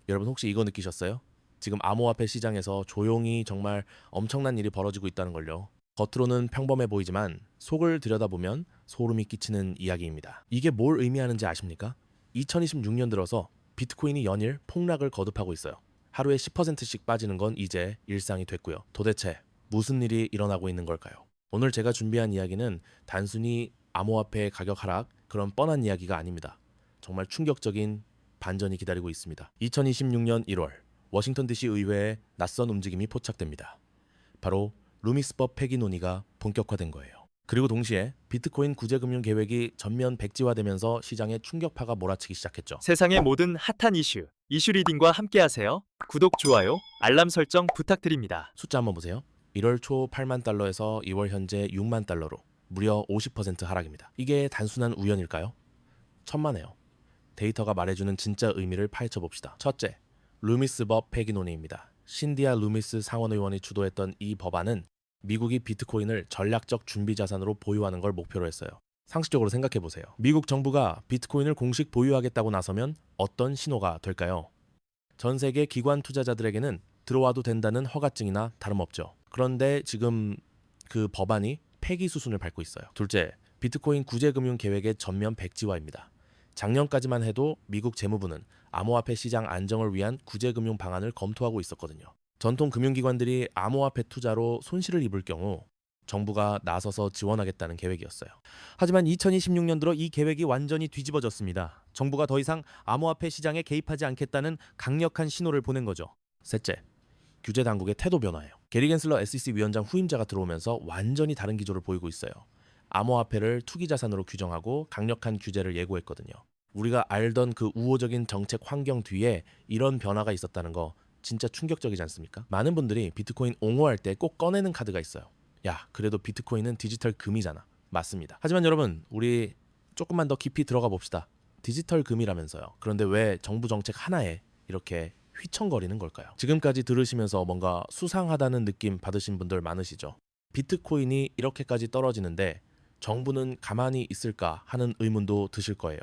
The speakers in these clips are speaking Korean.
여러분 혹시 이거 느끼셨어요? 지금 암호화폐 시장에서 조용히 정말 엄청난 일이 벌어지고 있다는 걸요. 겉으로는 평범해 보이지만 속을 들여다보면 소름이 끼치는 이야기입니다. 이게 뭘 의미하는지 아십니까? 2026년 들어서 비트코인이 연일 폭락을 거듭하고 있어요. 하루에 10%씩 빠지는 건 이제 일상이 됐고요. 도대체 무슨 일이 일어나고 있는 걸까요? 오늘 제가 준비한 이야기는 단순히 암호화폐 가격 하락 그런 뻔한 이야기가 아닙니다. 정말 충격적인 반전이 기다리고 있습니다. 2026년 1월 워싱턴 DC 의회에 낯선 움직임이 포착됩니다. 바로 루미스법 폐기 논의가 본격화된 거예요. 그리고 동시에 비트코인 구제금융 계획이 전면 백지화되면서 시장에 충격파가 몰아치기 시작했죠. 세상의 모든 핫한 이슈 리딩과 함께하세요. 구독, 좋아요, 알람 설정 부탁드립니다. 숫자 한번 보세요. 1월 초 8만 달러에서 2월 현재 6만 달러로 무려 50% 하락입니다. 이게 단순한 우연일까요? 천만에요. 데이터가 말해주는 진짜 의미를 파헤쳐 봅시다. 첫째, 루미스법 폐기 논의입니다. 신디아 루미스 상원의원이 주도했던 이 법안은 미국이 비트코인을 전략적 준비 자산으로 보유하는 걸 목표로 했어요. 상식적으로 생각해 보세요. 미국 정부가 비트코인을 공식 보유하겠다고 나서면 어떤 신호가 될까요? 전 세계 기관 투자자들에게는 들어와도 된다는 허가증이나 다름없죠. 그런데 지금 그 법안이 폐기 수순을 밟고 있어요. 둘째, 비트코인 구제금융 계획의 전면 백지화입니다. 작년까지만 해도 미국 재무부는 암호화폐 시장 안정을 위한 구제금융 방안을 검토하고 있었거든요. 전통 금융기관들이 암호화폐 투자로 손실을 입을 경우 정부가 나서서 지원하겠다는 계획이었어요. 하지만 2026년 들어 이 계획이 완전히 뒤집어졌습니다. 정부가 더 이상 암호화폐 시장에 개입하지 않겠다는 강력한 신호를 보낸 거죠. 셋째, 규제 당국의 태도 변화예요. 게리 겐슬러 SEC 위원장 후임자가 들어오면서 완전히 다른 기조를 보이고 있어요. 암호화폐를 투기 자산으로 규정하고 강력한 규제를 예고했거든요. 우리가 알던 그 우호적인 정책 환경 뒤에 이런 변화가 있었다는 거 진짜 충격적이지 않습니까? 많은 분들이 비트코인 옹호할 때 꼭 꺼내는 카드가 있어요. 야, 그래도 비트코인은 디지털 금이잖아. 맞습니다. 하지만 여러분, 우리 조금만 더 깊이 들어가 봅시다. 디지털 금이라면서요. 그런데 왜 정부 정책 하나에 이렇게 휘청거리는 걸까요? 지금까지 들으시면서 뭔가 수상하다는 느낌 받으신 분들 많으시죠? 비트코인이 이렇게까지 떨어지는데 정부는 가만히 있을까 하는 의문도 드실 거예요.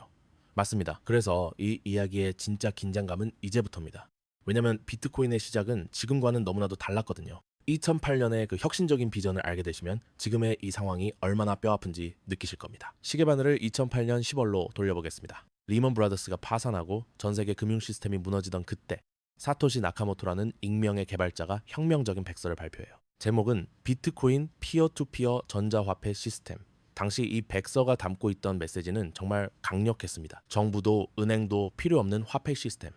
맞습니다. 그래서 이 이야기의 진짜 긴장감은 이제부터입니다. 왜냐면 비트코인의 시작은 지금과는 너무나도 달랐거든요. 2008년의 그 혁신적인 비전을 알게 되시면 지금의 이 상황이 얼마나 뼈아픈지 느끼실 겁니다. 시계바늘을 2008년 10월로 돌려보겠습니다. 리먼 브라더스가 파산하고 전 세계 금융 시스템이 무너지던 그때 사토시 나카모토라는 익명의 개발자가 혁명적인 백서를 발표해요. 제목은 비트코인 피어 투 피어 전자화폐 시스템. 당시 이 백서가 담고 있던 메시지는 정말 강력했습니다. 정부도 은행도 필요 없는 화폐 시스템.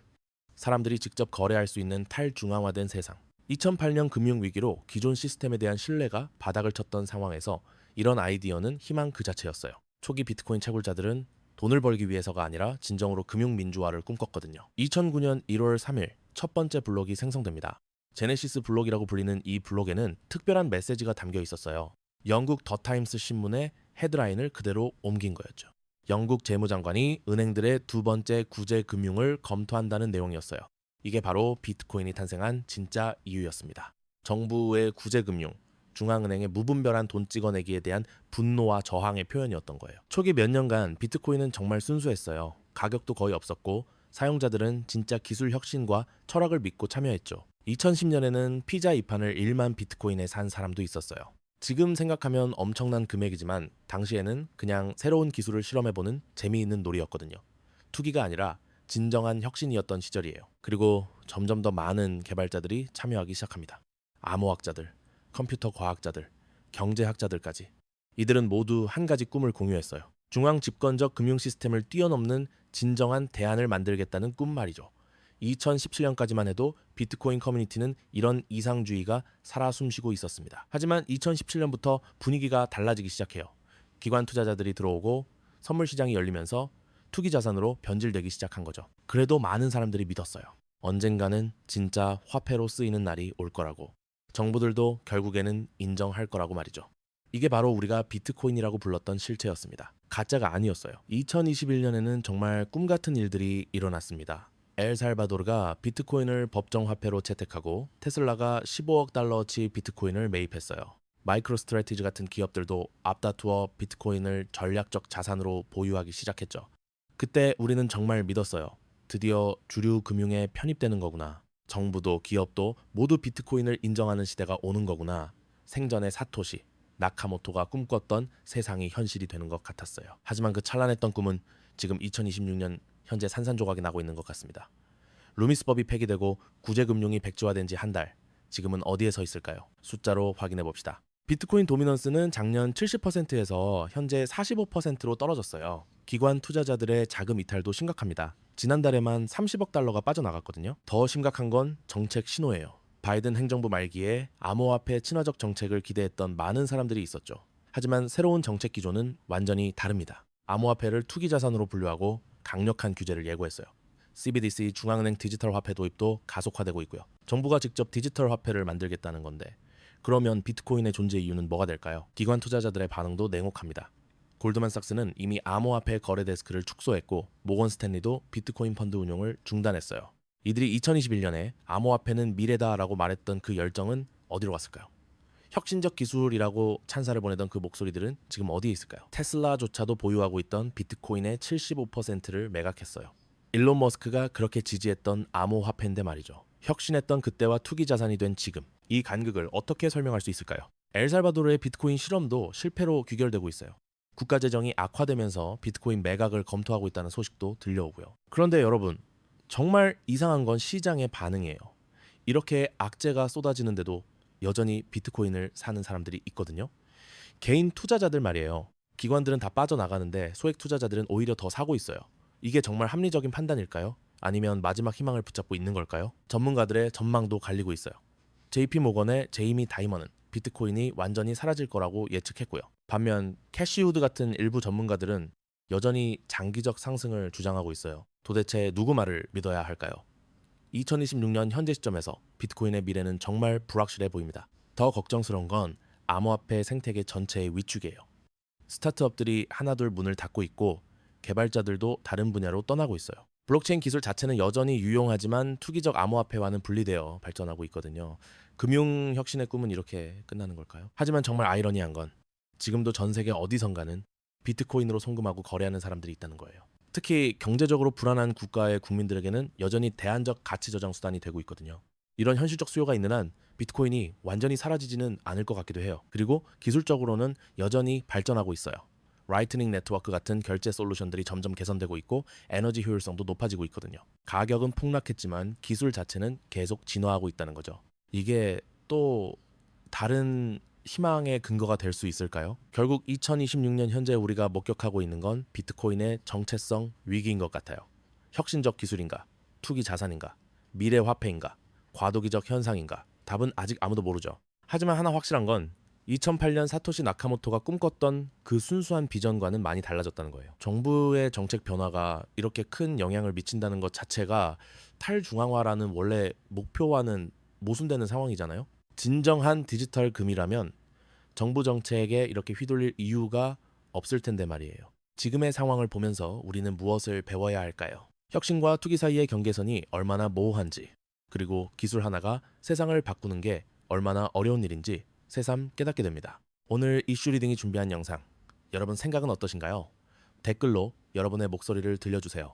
사람들이 직접 거래할 수 있는 탈중앙화된 세상. 2008년 금융위기로 기존 시스템에 대한 신뢰가 바닥을 쳤던 상황에서 이런 아이디어는 희망 그 자체였어요. 초기 비트코인 채굴자들은 돈을 벌기 위해서가 아니라 진정으로 금융민주화를 꿈꿨거든요. 2009년 1월 3일 첫 번째 블록이 생성됩니다. 제네시스 블록이라고 불리는 이 블록에는 특별한 메시지가 담겨 있었어요. 영국 더 타임스 신문의 헤드라인을 그대로 옮긴 거였죠. 영국 재무장관이 은행들의 두 번째 구제 금융을 검토한다는 내용이었어요. 이게 바로 비트코인이 탄생한 진짜 이유였습니다. 정부의 구제 금융, 중앙은행의 무분별한 돈 찍어내기에 대한 분노와 저항의 표현이었던 거예요. 초기 몇 년간 비트코인은 정말 순수했어요. 가격도 거의 없었고 사용자들은 진짜 기술 혁신과 철학을 믿고 참여했죠. 2010년에는 피자 2판을 1만 비트코인에 산 사람도 있었어요. 지금 생각하면 엄청난 금액이지만 당시에는 그냥 새로운 기술을 실험해보는 재미있는 놀이였거든요. 투기가 아니라 진정한 혁신이었던 시절이에요. 그리고 점점 더 많은 개발자들이 참여하기 시작합니다. 암호학자들, 컴퓨터 과학자들, 경제학자들까지. 이들은 모두 한 가지 꿈을 공유했어요. 중앙 집권적 금융 시스템을 뛰어넘는 진정한 대안을 만들겠다는 꿈 말이죠. 2017년까지만 해도 비트코인 커뮤니티는 이런 이상주의가 살아 숨쉬고 있었습니다. 하지만 2017년부터 분위기가 달라지기 시작해요. 기관 투자자들이 들어오고 선물 시장이 열리면서 투기 자산으로 변질되기 시작한 거죠. 그래도 많은 사람들이 믿었어요. 언젠가는 진짜 화폐로 쓰이는 날이 올 거라고. 정부들도 결국에는 인정할 거라고 말이죠. 이게 바로 우리가 비트코인이라고 불렀던 실체였습니다. 가짜가 아니었어요. 2021년에는 정말 꿈 같은 일들이 일어났습니다. 엘살바도르가 비트코인을 법정 화폐로 채택하고 테슬라가 15억 달러어치 비트코인을 매입했어요. 마이크로 스트래티지 같은 기업들도 앞다투어 비트코인을 전략적 자산으로 보유하기 시작했죠. 그때 우리는 정말 믿었어요. 드디어 주류 금융에 편입되는 거구나. 정부도 기업도 모두 비트코인을 인정하는 시대가 오는 거구나. 생전의 사토시, 나카모토가 꿈꿨던 세상이 현실이 되는 것 같았어요. 하지만 그 찬란했던 꿈은 지금 2026년 현재 산산조각이 나고 있는 것 같습니다. 루미스법이 폐기되고 구제금융이 백지화된 지 한 달, 지금은 어디에 서 있을까요? 숫자로 확인해 봅시다. 비트코인 도미넌스는 작년 70%에서 현재 45%로 떨어졌어요. 기관 투자자들의 자금 이탈도 심각합니다. 지난달에만 30억 달러가 빠져나갔거든요. 더 심각한 건 정책 신호예요. 바이든 행정부 말기에 암호화폐 친화적 정책을 기대했던 많은 사람들이 있었죠. 하지만 새로운 정책 기조는 완전히 다릅니다. 암호화폐를 투기 자산으로 분류하고 강력한 규제를 예고했어요. CBDC 중앙은행 디지털 화폐 도입도 가속화되고 있고요. 정부가 직접 디지털 화폐를 만들겠다는 건데 그러면 비트코인의 존재 이유는 뭐가 될까요? 기관 투자자들의 반응도 냉혹합니다. 골드만삭스는 이미 암호화폐 거래 데스크를 축소했고 모건 스탠리도 비트코인 펀드 운용을 중단했어요. 이들이 2021년에 암호화폐는 미래다라고 말했던 그 열정은 어디로 갔을까요? 혁신적 기술이라고 찬사를 보내던 그 목소리들은 지금 어디에 있을까요? 테슬라조차도 보유하고 있던 비트코인의 75%를 매각했어요. 일론 머스크가 그렇게 지지했던 암호화폐인데 말이죠. 혁신했던 그때와 투기 자산이 된 지금, 이 간극을 어떻게 설명할 수 있을까요? 엘살바도르의 비트코인 실험도 실패로 귀결되고 있어요. 국가 재정이 악화되면서 비트코인 매각을 검토하고 있다는 소식도 들려오고요. 그런데 여러분, 정말 이상한 건 시장의 반응이에요. 이렇게 악재가 쏟아지는데도 여전히 비트코인을 사는 사람들이 있거든요. 개인 투자자들 말이에요. 기관들은 다 빠져나가는데 소액 투자자들은 오히려 더 사고 있어요. 이게 정말 합리적인 판단일까요? 아니면 마지막 희망을 붙잡고 있는 걸까요? 전문가들의 전망도 갈리고 있어요. JP모건의 제이미 다이먼은 비트코인이 완전히 사라질 거라고 예측했고요. 반면 캐시우드 같은 일부 전문가들은 여전히 장기적 상승을 주장하고 있어요. 도대체 누구 말을 믿어야 할까요? 2026년 현재 시점에서 비트코인의 미래는 정말 불확실해 보입니다. 더 걱정스러운 건 암호화폐 생태계 전체의 위축이에요. 스타트업들이 하나둘 문을 닫고 있고 개발자들도 다른 분야로 떠나고 있어요. 블록체인 기술 자체는 여전히 유용하지만 투기적 암호화폐와는 분리되어 발전하고 있거든요. 금융 혁신의 꿈은 이렇게 끝나는 걸까요? 하지만 정말 아이러니한 건 지금도 전 세계 어디선가는 비트코인으로 송금하고 거래하는 사람들이 있다는 거예요. 특히 경제적으로 불안한 국가의 국민들에게는 여전히 대안적 가치 저장 수단이 되고 있거든요. 이런 현실적 수요가 있는 한 비트코인이 완전히 사라지지는 않을 것 같기도 해요. 그리고 기술적으로는 여전히 발전하고 있어요. 라이트닝 네트워크 같은 결제 솔루션들이 점점 개선되고 있고 에너지 효율성도 높아지고 있거든요. 가격은 폭락했지만 기술 자체는 계속 진화하고 있다는 거죠. 이게 또 다른 희망의 근거가 될 수 있을까요? 결국 2026년 현재 우리가 목격하고 있는 건 비트코인의 정체성 위기인 것 같아요. 혁신적 기술인가? 투기 자산인가? 미래 화폐인가? 과도기적 현상인가? 답은 아직 아무도 모르죠. 하지만 하나 확실한 건 2008년 사토시 나카모토가 꿈꿨던 그 순수한 비전과는 많이 달라졌다는 거예요. 정부의 정책 변화가 이렇게 큰 영향을 미친다는 것 자체가 탈중앙화라는 원래 목표와는 모순되는 상황이잖아요. 진정한 디지털 금이라면 정부 정책에 이렇게 휘둘릴 이유가 없을 텐데 말이에요. 지금의 상황을 보면서 우리는 무엇을 배워야 할까요? 혁신과 투기 사이의 경계선이 얼마나 모호한지, 그리고 기술 하나가 세상을 바꾸는 게 얼마나 어려운 일인지 새삼 깨닫게 됩니다. 오늘 이슈 리딩이 준비한 영상, 여러분 생각은 어떠신가요? 댓글로 여러분의 목소리를 들려주세요.